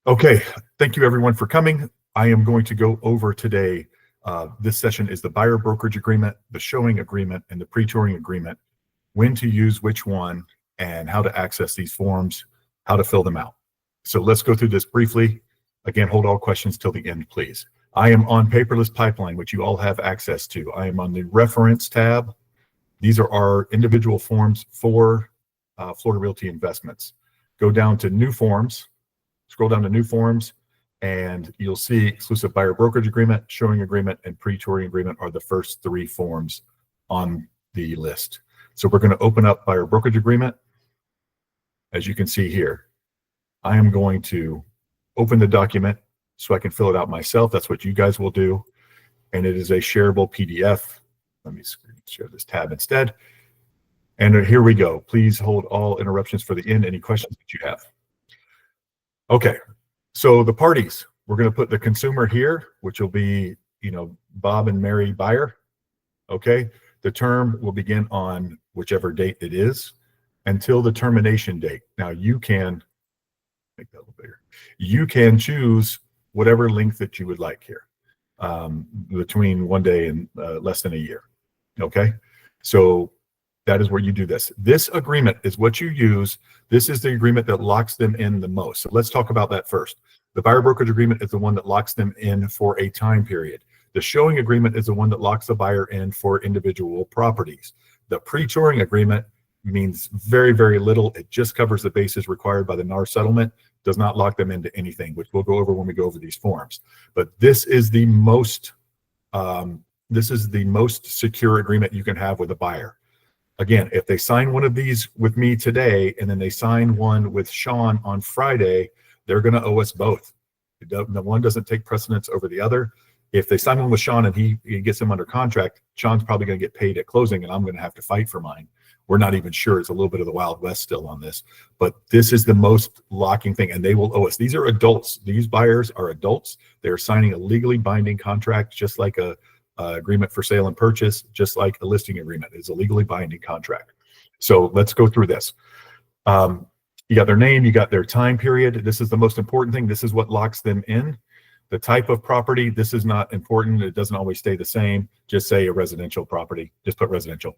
Okay, thank you everyone for coming. I am going to go over today. This session is the buyer brokerage agreement, the showing agreement, and the pre-touring agreement, when to use which one, and how to access these forms, how to fill them out. So let's go through this briefly. Again, hold all questions till the end, please. I am on Paperless Pipeline, which you all have access to. I am on the reference tab. These are our individual forms for Florida Realty Investments. Go down to new forms. Scroll down to new forms and you'll see exclusive buyer brokerage agreement, showing agreement, and pre-touring agreement are the first three forms on the list. So we're going to open up buyer brokerage agreement. As you can see here, I am going to open the document so I can fill it out myself. That's what you guys will do. And it is a shareable PDF. Let me share this tab instead. And here we go. Please hold all interruptions for the end. Any questions that you have? Okay, so the parties, we're going to put the consumer here, which will be, Bob and Mary buyer. Okay, the term will begin on whichever date it is until the termination date. Now you can make that a little bigger. You can choose whatever length that you would like here, between 1 day and less than a year. Okay, so that is where you do this. This agreement is what you use. This is the agreement that locks them in the most. So let's talk about that first. The buyer brokerage agreement is the one that locks them in for a time period. The showing agreement is the one that locks the buyer in for individual properties. The pre-touring agreement means very, very little. It just covers the bases required by the NAR settlement, does not lock them into anything, which we'll go over when we go over these forms. But this is the most secure agreement you can have with a buyer. Again, if they sign one of these with me today and then they sign one with Sean on Friday, they're going to owe us both. The one doesn't take precedence over the other. If they sign one with Sean and he gets him under contract, Sean's probably going to get paid at closing and I'm going to have to fight for mine. We're not even sure. It's a little bit of the Wild West still on this, but this is the most locking thing, and they will owe us. These are adults. These buyers are adults. They're signing a legally binding contract, just like a agreement for sale and purchase, just like a listing agreement is a legally binding contract. So let's go through this. You got their name, you got their time period. This is the most important thing. This is what locks them in. The type of property, this is not important. It doesn't always stay the same. Just say a residential property. Just put residential.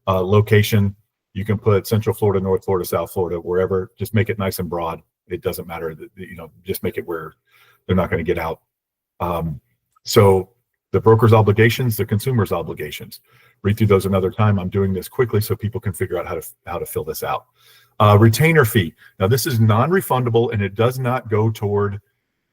Location, you can put Central Florida, North Florida, South Florida, wherever. Just make it nice and broad. It doesn't matter. Just make it where they're not going to get out. So the broker's obligations, the consumer's obligations. Read through those another time. I'm doing this quickly so people can figure out how to fill this out. Retainer fee. Now this is non-refundable and it does not go toward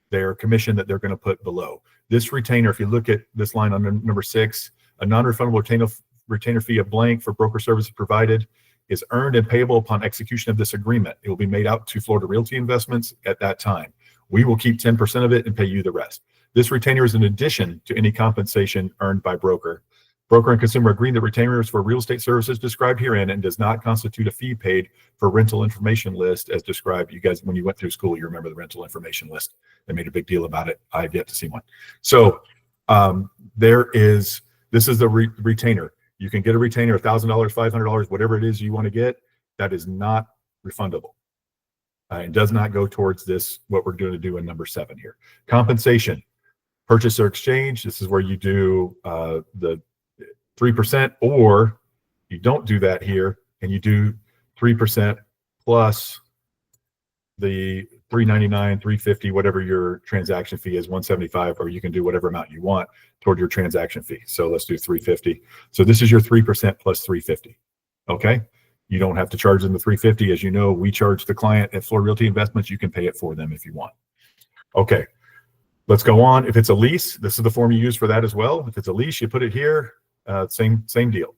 their commission that they're going to put below. This retainer, if you look at this line on number 6, a non-refundable retainer fee of blank for broker services provided is earned and payable upon execution of this agreement. It will be made out to Florida Realty Investments at that time. We will keep 10% of it and pay you the rest. This retainer is in addition to any compensation earned by broker. Broker and consumer agree that retainer is for real estate services described herein and does not constitute a fee paid for rental information list as described. You guys, when you went through school, you remember the rental information list. They made a big deal about it. I've yet to see one. So this is the retainer. You can get a retainer, $1,000, $500, whatever it is you want to get. That is not refundable. It does not go towards this, what we're going to do in number 7 here. Compensation. Purchase or exchange, this is where you do the 3%, or you don't do that here and you do 3% plus the $399, $350, whatever your transaction fee is, $175, or you can do whatever amount you want toward your transaction fee. So let's do $350. So this is your 3% plus $350. Okay. You don't have to charge them the $350. As you know, we charge the client at Florida Realty Investments. You can pay it for them if you want. Okay. Let's go on. If it's a lease, this is the form you use for that as well. If it's a lease, you put it here. Same deal.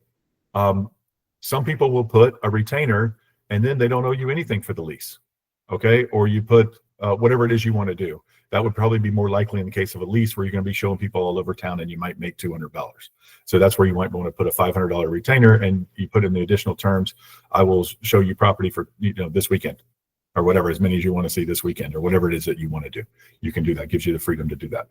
Some people will put a retainer and then they don't owe you anything for the lease. Okay. Or you put whatever it is you want to do. That would probably be more likely in the case of a lease where you're going to be showing people all over town and you might make $200. So that's where you might want to put a $500 retainer and you put in the additional terms. I will show you property for, this weekend or whatever, as many as you want to see this weekend or whatever it is that you want to do. You can do that. Gives you the freedom to do that.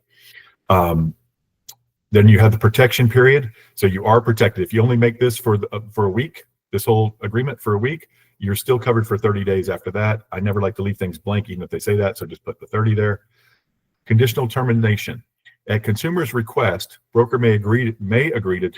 Then you have the protection period. So you are protected. If you only make this for a week, this whole agreement for a week, You're still covered for 30 days after that. I never like to leave things blank, even if they say that, so just put the 30 there. Conditional termination. At consumer's request, broker may agree to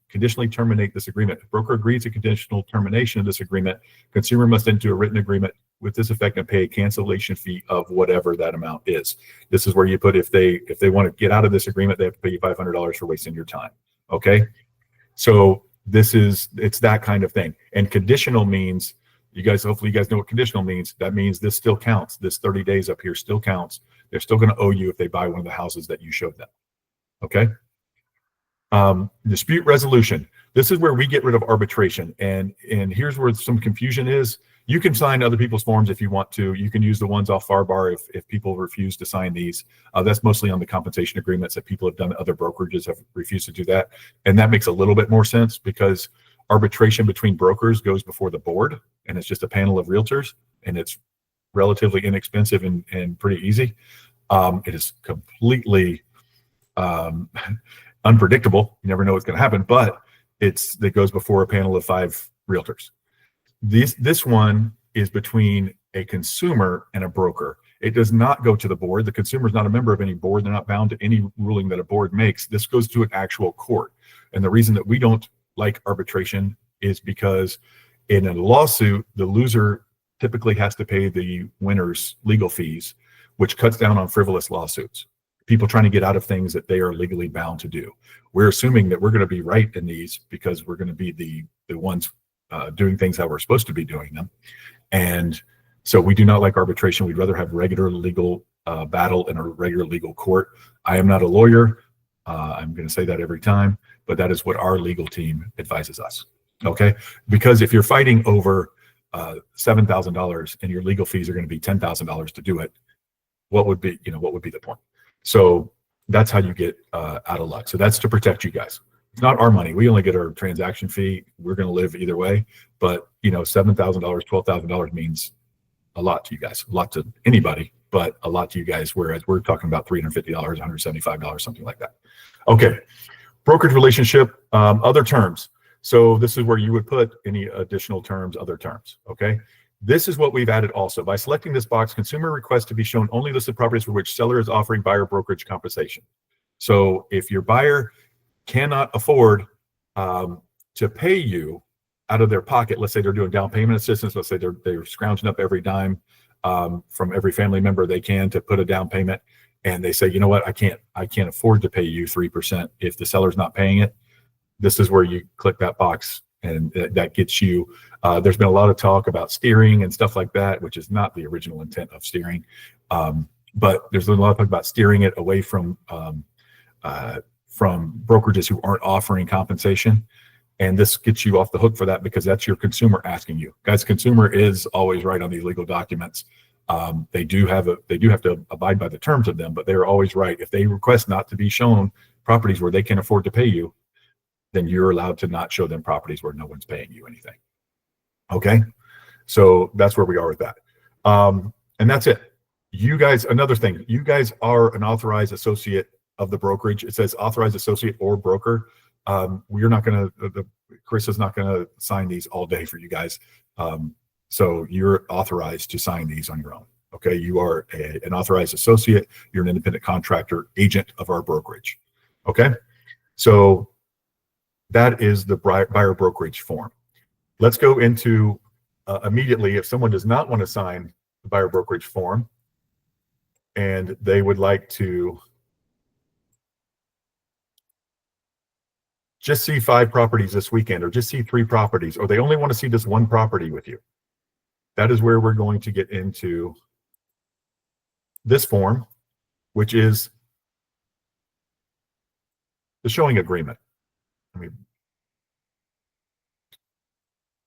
conditionally terminate this agreement. If broker agrees to conditional termination of this agreement, consumer must enter a written agreement with this effect and pay a cancellation fee of whatever that amount is. This is where you put if they want to get out of this agreement, they have to pay you $500 for wasting your time. Okay, so it's that kind of thing. And conditional means, hopefully you guys know what conditional means. That means this still counts. This 30 days up here still counts. They're still going to owe you if they buy one of the houses that you showed them. Okay. Dispute resolution. This is where we get rid of arbitration. And here's where some confusion is. You can sign other people's forms if you want to. You can use the ones off FARBAR if people refuse to sign these. That's mostly on the compensation agreements that people have done. Other brokerages have refused to do that. And that makes a little bit more sense because arbitration between brokers goes before the board, and it's just a panel of realtors, and it's relatively inexpensive and pretty easy. It is completely unpredictable. You never know what's going to happen, but it goes before a panel of 5 realtors. This one is between a consumer and a broker. It does not go to the board. The consumer is not a member of any board. They're not bound to any ruling that a board makes. This goes to an actual court. And the reason that we don't like arbitration is because in a lawsuit, the loser typically has to pay the winner's legal fees, which cuts down on frivolous lawsuits. People trying to get out of things that they are legally bound to do. We're assuming that we're going to be right in these because we're going to be the ones doing things how we're supposed to be doing them. And so we do not like arbitration. We'd rather have regular legal battle in a regular legal court. I am not a lawyer. I'm going to say that every time, but that is what our legal team advises us. Okay. Because if you're fighting over $7,000 and your legal fees are going to be $10,000 to do it, what would be the point? So that's how you get out of luck. So that's to protect you guys. It's not our money. We only get our transaction fee. We're going to live either way. But $7,000, $12,000 means a lot to you guys, a lot to anybody, but a lot to you guys. Whereas we're talking about $350, $175, something like that. Okay. Brokerage relationship, other terms. So this is where you would put any additional terms, other terms. Okay. This is what we've added also. By selecting this box, consumer requests to be shown only listed properties for which seller is offering buyer brokerage compensation. So if your buyer cannot afford to pay you out of their pocket, let's say they're doing down payment assistance, let's say they're scrounging up every dime from every family member they can to put a down payment, and they say, you know what, I can't afford to pay you 3% if the seller's not paying it. This is where you click that box, and that gets you. There's been a lot of talk about steering and stuff like that, which is not the original intent of steering, but there's been a lot of talk about steering it away from brokerages who aren't offering compensation. And this gets you off the hook for that because that's your consumer asking you. Guys, consumer is always right on these legal documents. They do have to abide by the terms of them, but they're always right. If they request not to be shown properties where they can afford to pay you, then you're allowed to not show them properties where no one's paying you anything. Okay. So that's where we are with that. And that's it. You guys, another thing, you guys are an authorized associate of the brokerage. It says authorized associate or broker. We're not going to, Chris is not going to sign these all day for you guys. So you're authorized to sign these on your own. Okay. You are an authorized associate. You're an independent contractor agent of our brokerage. Okay. So that is the buyer brokerage form. Let's go into immediately, if someone does not want to sign the buyer brokerage form and they would like to just see 5 properties this weekend, or just see 3 properties, or they only want to see this one property with you, that is where we're going to get into this form, which is the showing agreement. Let me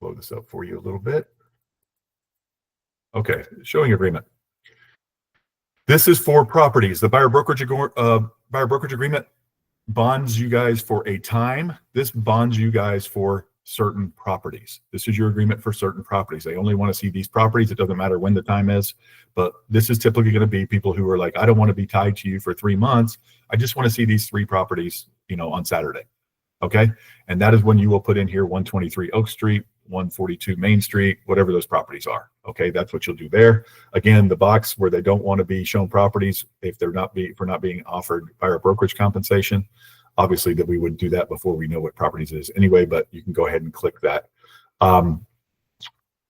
blow this up for you a little bit. Okay, showing agreement. This is for properties. The buyer brokerage agreement bonds you guys for a time. This bonds you guys for certain properties. This is your agreement for certain properties. They only want to see these properties. It doesn't matter when the time is, but this is typically going to be people who are like, I don't want to be tied to you for 3 months. I just want to see these 3 properties, on Saturday. Okay. And that is when you will put in here 123 Oak Street, 142 Main Street, whatever those properties are. Okay, that's what you'll do there. Again, the box where they don't want to be shown properties, if they're not for not being offered buyer brokerage compensation, obviously that we would do that before we know what properties it is anyway, but you can go ahead and click that.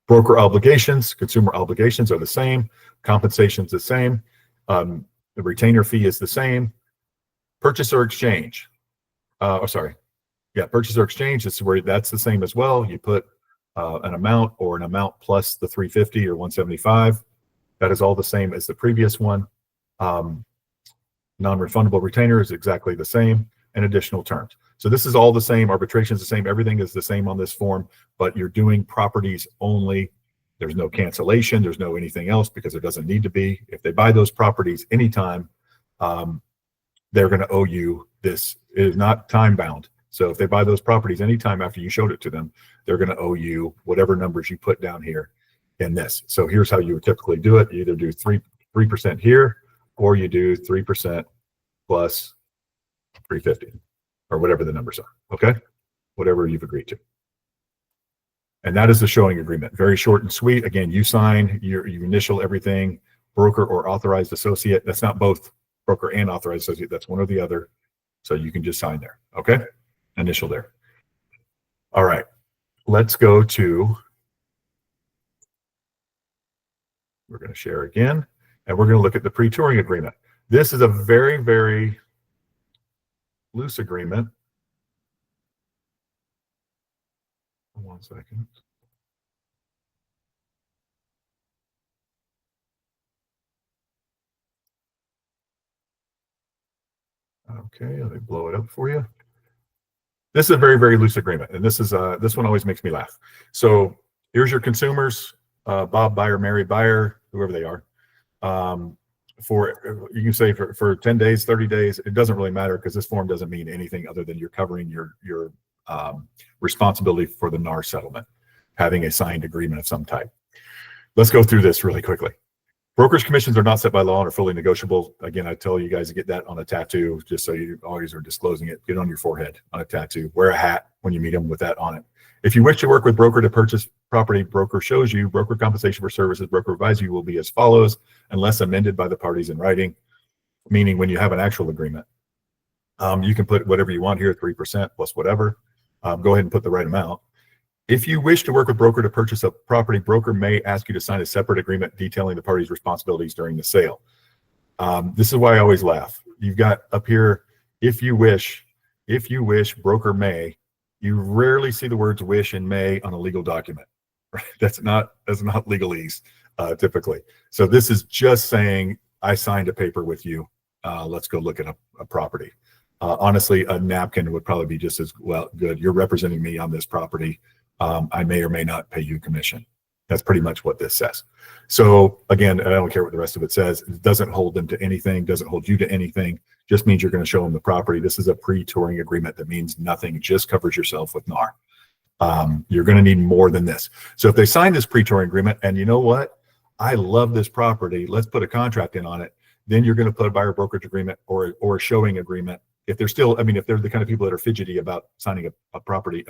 Broker obligations, consumer obligations are the same. Compensation is the same. The retainer fee is the same. Purchase or exchange. Purchase or exchange is where that's the same as well. You put an amount or an amount plus the 350 or 175. That is all the same as the previous one. Non-refundable retainer is exactly the same, and additional terms. So this is all the same. Arbitration is the same. Everything is the same on this form, but you're doing properties only. There's no cancellation. There's no anything else because it doesn't need to be. If they buy those properties anytime, they're going to owe you this. It is not time bound. So if they buy those properties anytime after you showed it to them, they're going to owe you whatever numbers you put down here in this. So here's how you would typically do it. You either do 3% here, or you do 3% plus 350 or whatever the numbers are. Okay, whatever you've agreed to. And that is the showing agreement. Very short and sweet. Again, you sign, you initial everything, broker or authorized associate. That's not both broker and authorized associate. That's one or the other. So you can just sign there. Okay, initial there. All right, let's go to, we're going to share again, and we're going to look at the pre-touring agreement. This is a very, very loose agreement. 1 second. Okay, let me blow it up for you. This is a very, very loose agreement, and this one always makes me laugh. So here's your consumers, Bob buyer, Mary buyer, whoever they are. You can say for 10 days, 30 days, it doesn't really matter because this form doesn't mean anything other than you're covering your responsibility for the NAR settlement, having a signed agreement of some type. Let's go through this really quickly. Brokerage commissions are not set by law and are fully negotiable. Again, I tell you guys to get that on a tattoo, just so you always are disclosing it. Get it on your forehead on a tattoo. Wear a hat when you meet them with that on it. If you wish to work with broker to purchase property, broker shows you, broker compensation for services, broker advises you will be as follows, unless amended by the parties in writing, meaning when you have an actual agreement. You can put whatever you want here, 3% plus whatever. Go ahead and put the right amount. If you wish to work with broker to purchase a property, broker may ask you to sign a separate agreement detailing the party's responsibilities during the sale. This is why I always laugh. You've got up here, if you wish, broker may. You rarely see the words wish and may on a legal document. Right? That's not legalese typically. So this is just saying I signed a paper with you. Let's go look at a property. Honestly, a napkin would probably be just as well good. You're representing me on this property. I may or may not pay you commission. That's pretty much what this says. So again, I don't care what the rest of it says. It doesn't hold them to anything, doesn't hold you to anything, just means you're going to show them the property. This is a pre-touring agreement that means nothing. It just covers yourself with NAR. You're going to need more than this. So if they sign this pre-touring agreement and you know what, I love this property, let's put a contract in on it, then you're going to put a buyer brokerage agreement or a showing agreement. If they're still, if they're the kind of people that are fidgety about signing a property,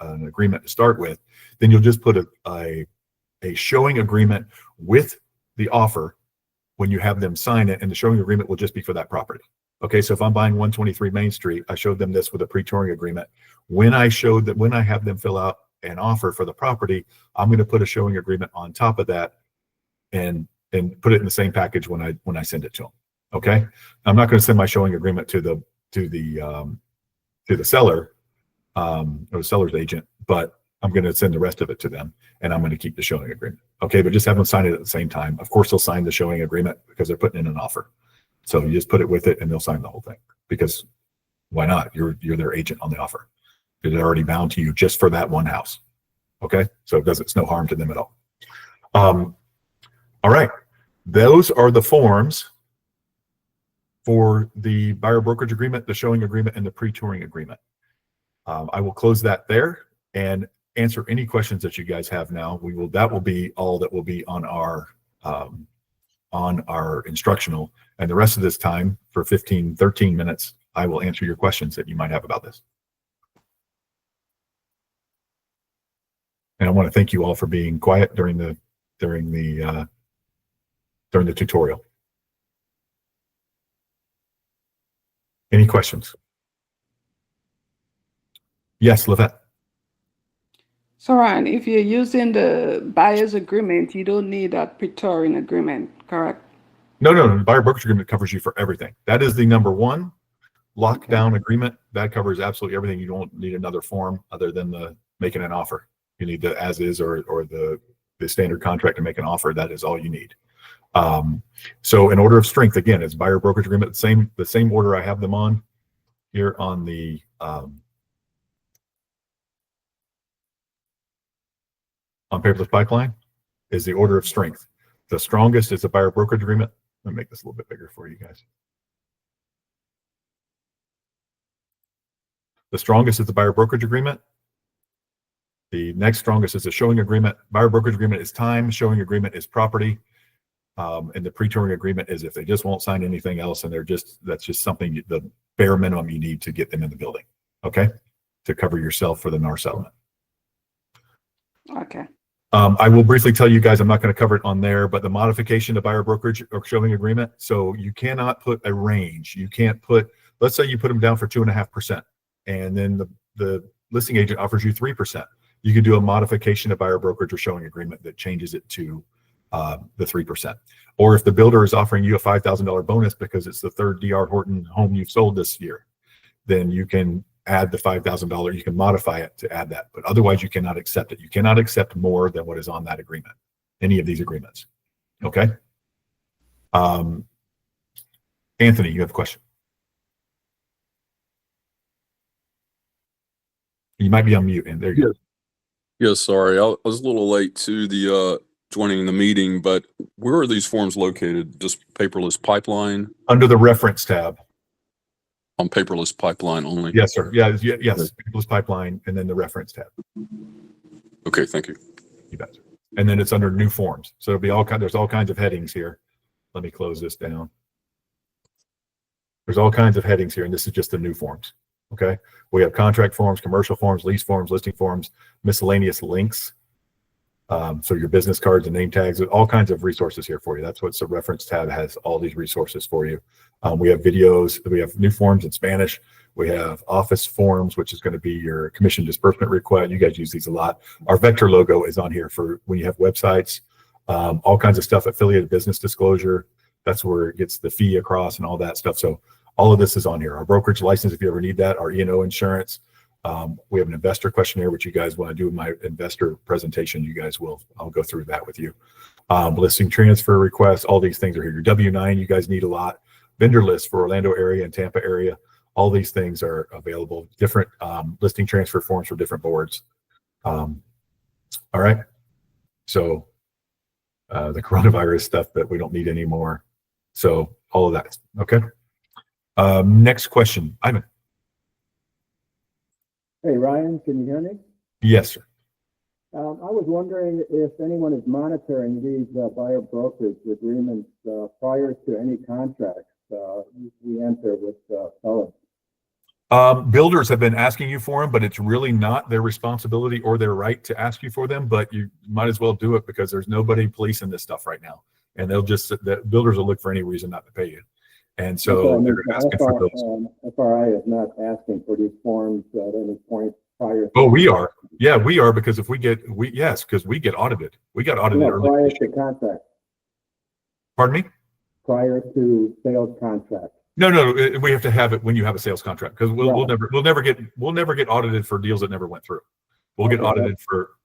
an agreement to start with, then you'll just put a showing agreement with the offer when you have them sign it, and the showing agreement will just be for that property. Okay, so if I'm buying 123 Main Street, I showed them this with a pre-touring agreement. When I have them fill out an offer for the property, I'm going to put a showing agreement on top of that and put it in the same package when I send it to them. Okay, I'm not going to send my showing agreement to the seller or the seller's agent, but I'm going to send the rest of it to them, and I'm going to keep the showing agreement. Okay, but just have them sign it at the same time. Of course, they'll sign the showing agreement because they're putting in an offer. So you just put it with it, and they'll sign the whole thing because why not? You're their agent on the offer. They're already bound to you just for that one house. Okay, so it's no harm to them at all. All right, those are the forms for the buyer brokerage agreement, the showing agreement, and the pre-touring agreement. I will close that there and answer any questions that you guys have now. That will be all that will be on our instructional, and the rest of this time for 13 minutes, I will answer your questions that you might have about this. And I want to thank you all for being quiet during the tutorial. Any questions? Yes, Levette. So Ryan, if you're using the buyer's agreement, you don't need that Praetorian agreement, correct? No, the buyer brokerage agreement covers you for everything. That is the number one lockdown agreement. That covers absolutely everything. You don't need another form other than the making an offer. You need the as is or the standard contract to make an offer. That is all you need. So in order of strength, again, it's buyer brokerage agreement, the same order I have them on here on the on paperless pipeline is the order of strength. The strongest is the buyer brokerage agreement. Let me make this a little bit bigger for you guys. The strongest is the buyer brokerage agreement. The next strongest is the showing agreement. Buyer brokerage agreement is time. Showing agreement is property. And the pre-touring agreement is if they just won't sign anything else, and that's just something, the bare minimum you need to get them in the building. Okay, to cover yourself for the NAR settlement. Okay. I will briefly tell you guys, I'm not going to cover it on there, but the modification to buyer brokerage or showing agreement. So you cannot put a range. You can't put, let's say you put them down for 2.5%, and then the listing agent offers you 3%. You can do a modification to buyer brokerage or showing agreement that changes it to the 3%. Or if the builder is offering you a $5,000 bonus because it's the third DR Horton home you've sold this year, then you can add the $5,000. You can modify it to add that, but otherwise you cannot accept it. You cannot accept more than what is on that agreement, any of these agreements. Okay. Anthony, you have a question. You might be on mute, and there you go. Yeah, sorry, I was a little late to the joining the meeting, but where are these forms located? Just paperless pipeline? Under the reference tab. On paperless pipeline only? Yes, sir. Yes. Okay. Paperless pipeline, and then the reference tab. Okay, thank you. You bet. And then it's under new forms. So it'll be there's all kinds of headings here. Let me close this down. There's all kinds of headings here, and this is just the new forms. Okay. We have contract forms, commercial forms, lease forms, listing forms, miscellaneous links. So your business cards and name tags, all kinds of resources here for you. That's what the reference tab has, all these resources for you. We have videos, we have new forms in Spanish. We have office forms, which is going to be your commission disbursement request. You guys use these a lot. Our vector logo is on here for when you have websites, all kinds of stuff, affiliated business disclosure. That's where it gets the fee across and all that stuff. So all of this is on here. Our brokerage license, if you ever need that, our E&O insurance. We have an investor questionnaire, which you guys want to do in my investor presentation. I'll go through that with you. Listing transfer requests, all these things are here. Your W-9, you guys need a lot. Vendor list for Orlando area and Tampa area. All these things are available. Different listing transfer forms for different boards. All right. So the coronavirus stuff that we don't need anymore. So all of that. Okay. Next question, Ivan. Hey, Ryan, can you hear me? Yes, sir. I was wondering if anyone is monitoring these buyer brokerage agreements prior to any contracts we enter with sellers. Builders have been asking you for them, but it's really not their responsibility or their right to ask you for them, but you might as well do it because there's nobody policing this stuff right now. And the builders will look for any reason not to pay you. And so they're asking for those. FRI is not asking for these forms at any point prior. Oh, we are. Yeah, we are, because if we get audited. We got audited early. Prior to contract. Pardon me? Prior to sales contract. No, we have to have it when you have a sales contract, because we'll never get audited for deals that never went through. We'll get audited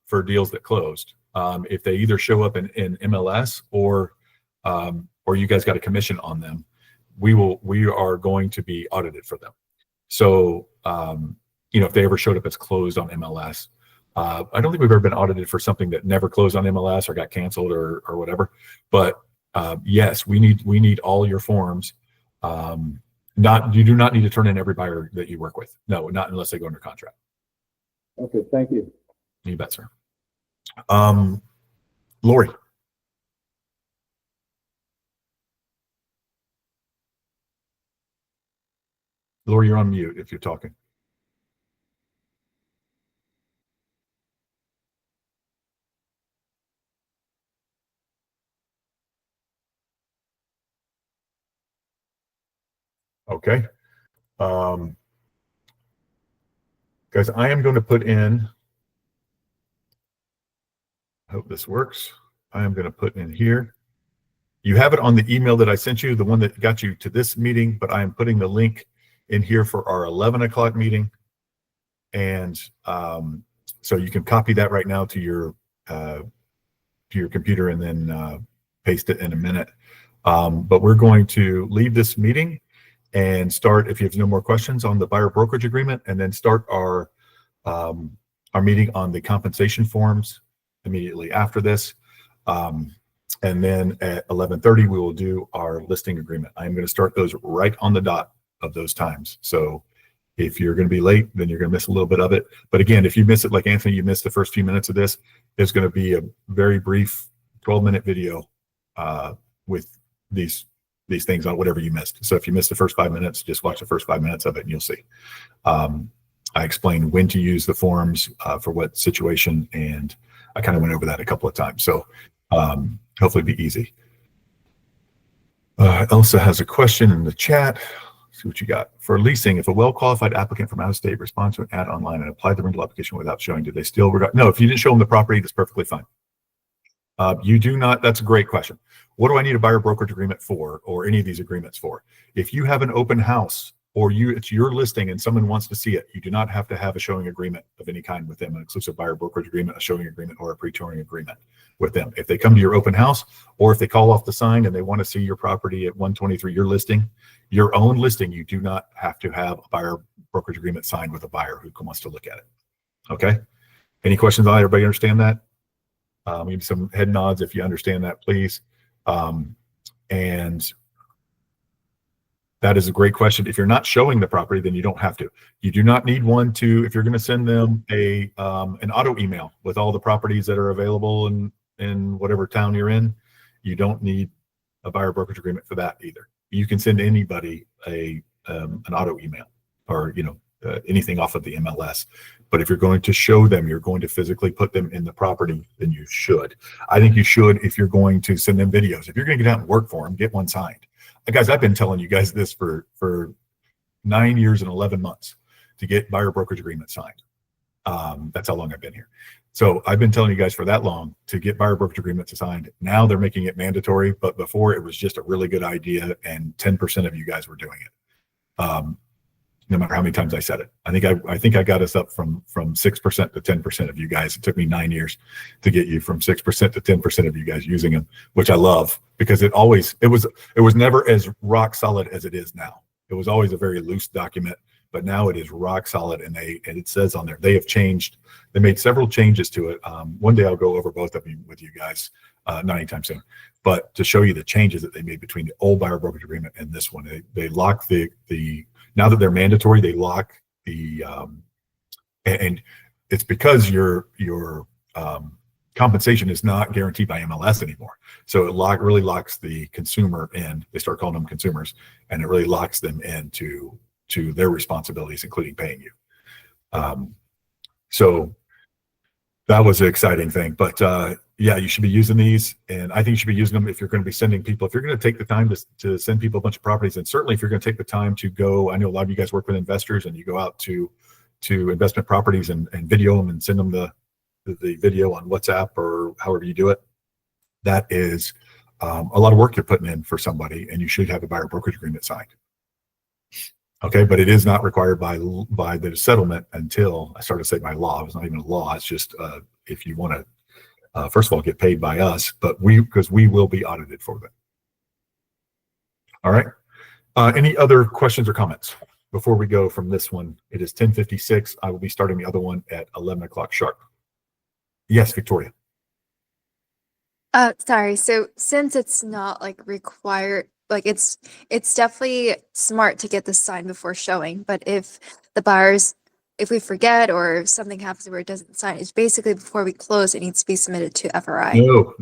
for deals that closed. If they either show up in MLS or you guys got a commission on them, we are going to be audited for them. So if they ever showed up as closed on MLS, I don't think we've ever been audited for something that never closed on MLS or got canceled or whatever. But yes, we need all your forms. You do not need to turn in every buyer that you work with. No, not unless they go under contract. Okay, thank you. You bet, sir. Lori. Lori, you're on mute if you're talking. Okay. Guys, I am going to put in, I hope this works. I am going to put in here. You have it on the email that I sent you, the one that got you to this meeting, but I am putting the link in here for our 11 o'clock meeting. And so you can copy that right now to your computer and then paste it in a minute. But we're going to leave this meeting and start, if you have no more questions, on the buyer brokerage agreement, and then start our meeting on the compensation forms immediately after this. And then at 11:30, we will do our listing agreement. I'm going to start those right on the dot of those times. So if you're going to be late, then you're going to miss a little bit of it. But again, if you miss it, like Anthony, you missed the first few minutes of this, there's going to be a very brief 12-minute video with these things on whatever you missed. So if you missed the first 5 minutes, just watch the first 5 minutes of it and you'll see. I explained when to use the forms for what situation, and I kind of went over that a couple of times. So hopefully it'll be easy. Elsa has a question in the chat. Let's see what you got. For leasing, if a well-qualified applicant from out of state responds to an ad online and applied the rental application without showing, do they still regard? No, if you didn't show them the property, that's perfectly fine. You do not. That's a great question. What do I need a buyer brokerage agreement for, or any of these agreements for? If you have an open house, or it's your listing and someone wants to see it, you do not have to have a showing agreement of any kind with them, an exclusive buyer brokerage agreement, a showing agreement, or a pre-touring agreement with them. If they come to your open house, or if they call off the sign and they want to see your property at 123, your listing, your own listing, you do not have to have a buyer brokerage agreement signed with a buyer who wants to look at it. Okay. Any questions on it? Everybody understand that? Maybe some head nods if you understand that, please. And that is a great question. If you're not showing the property, then you don't have to. You do not need one to, if you're going to send them an auto email with all the properties that are available in whatever town you're in, you don't need a buyer brokerage agreement for that either. You can send anybody an auto email, or anything off of the MLS. But if you're going to show them, you're going to physically put them in the property, then you should. I think you should if you're going to send them videos. If you're going to get out and work for them, get one signed. Guys, I've been telling you guys this for 9 years and 11 months to get buyer brokerage agreement signed. That's how long I've been here. So I've been telling you guys for that long to get buyer brokerage agreements signed. Now they're making it mandatory, but before it was just a really good idea, and 10% of you guys were doing it. No matter how many times I said it. I think I got us up from 6% to 10% of you guys. It took me 9 years to get you from 6% to 10% of you guys using them, which I love, because it was never as rock solid as it is now. It was always a very loose document, but now it is rock solid, and it says on there, they have changed. They made several changes to it. One day I'll go over both of them with you guys, not anytime soon, but to show you the changes that they made between the old buyer brokerage agreement and this one. They lock the now that they're mandatory, they lock the, and it's because your compensation is not guaranteed by MLS anymore. So it really locks the consumer in. They start calling them consumers, and it really locks them into their responsibilities, including paying you. So that was an exciting thing. But yeah, you should be using these, and I think you should be using them if you're going to be sending people. If you're going to take the time to send people a bunch of properties, and certainly if you're going to take the time to go, I know a lot of you guys work with investors, and you go out to investment properties and video them and send them the video on WhatsApp or however you do it. That is a lot of work you're putting in for somebody, and you should have a buyer brokerage agreement signed. Okay, but it is not required by the settlement until, I started to say by law. It's not even a law. It's just if you want to, first of all, get paid by us, but because we will be audited for them. All right. Any other questions or comments before we go from this one? It is 10:56. I will be starting the other one at 11 o'clock sharp. Yes, Victoria. Sorry. So since it's not like required, like it's definitely smart to get this signed before showing. But if we forget or something happens where it doesn't sign, it's basically before we close, it needs to be submitted to FRI. No.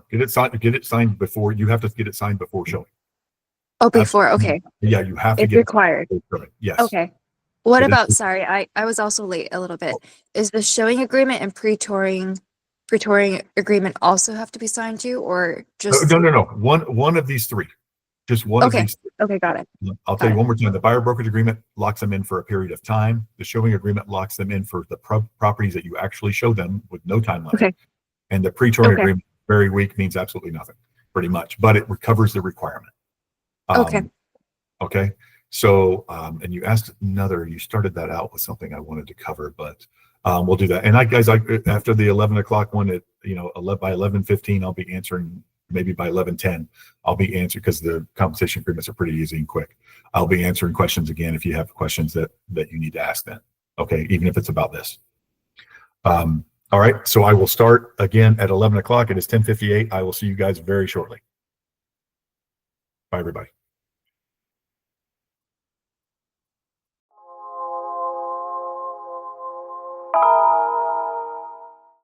Get it signed before. You have to get it signed before showing. Oh, before. Okay. Yeah, you have to It's get required. it showing. Yes. Okay. What It is- about, sorry, I was also late a little bit. Is the showing agreement and pre-touring agreement also have to be signed to, or just? No. One of these three. Just one of Okay. these. Okay, got it. I'll Got tell you it. one more time. The buyer brokerage agreement locks them in for a period of time. The showing agreement locks them in for the properties that you actually show them with no time limit. Okay. And the pre-touring Okay. agreement, very weak, means absolutely nothing, pretty much, but it recovers the requirement. Okay. Okay. So, and you asked you started that out with something I wanted to cover, but we'll do that. And after the 11 o'clock one at, by 11:15, I'll be answering, maybe by 11:10, I'll be answering, because the compensation agreements are pretty easy and quick. I'll be answering questions again if you have questions that you need to ask then. Okay. Even if it's about this. All right. So I will start again at 11 o'clock. It is 10:58. I will see you guys very shortly. Bye, everybody.